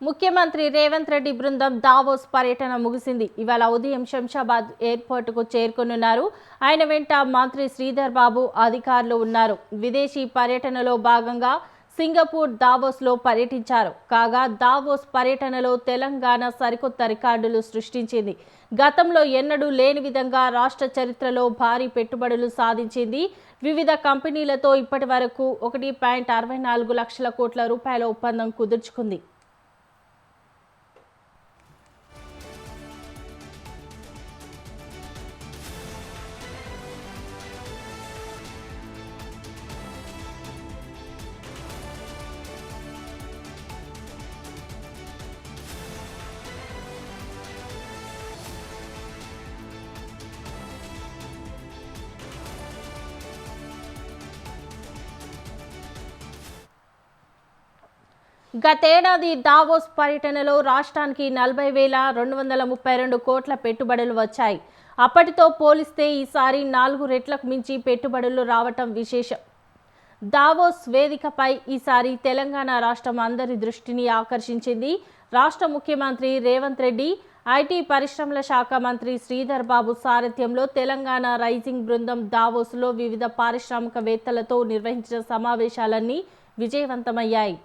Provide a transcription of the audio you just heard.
ముఖ్యమంత్రి రేవంత్ రెడ్డి బృందం దావోస్ పర్యటన ముగిసింది. ఇవాళ ఉదయం శంషాబాద్ ఎయిర్పోర్టుకు చేరుకున్నారు. ఆయన వెంట మంత్రి శ్రీధర్ బాబు అధికారులు ఉన్నారు. విదేశీ పర్యటనలో భాగంగా సింగపూర్ దావోస్లో పర్యటించారు. కాగా దావోస్ పర్యటనలో తెలంగాణ సరికొత్త రికార్డులు సృష్టించింది. గతంలో ఎన్నడూ లేని విధంగా రాష్ట్ర చరిత్రలో భారీ పెట్టుబడులు సాధించింది. వివిధ కంపెనీలతో ఇప్పటి వరకు 1.64 లక్షల కోట్ల రూపాయల ఒప్పందం కుదుర్చుకుంది. గతేడాది దావోస్ పర్యటనలో రాష్ట్రానికి 40,232 కోట్ల పెట్టుబడులు వచ్చాయి. అప్పటితో పోలిస్తే ఈసారి 4 రెట్లకు మించి పెట్టుబడులు రావటం విశేషం. దావోస్ వేదికపై ఈసారి తెలంగాణ రాష్ట్రం అందరి దృష్టిని ఆకర్షించింది. రాష్ట్ర ముఖ్యమంత్రి రేవంత్ రెడ్డి, ఐటీ పరిశ్రమల శాఖ మంత్రి శ్రీధర్ బాబు సారథ్యంలో తెలంగాణ రైజింగ్ బృందం దావోస్లో వివిధ పారిశ్రామికవేత్తలతో నిర్వహించిన సమావేశాలన్నీ విజయవంతమయ్యాయి.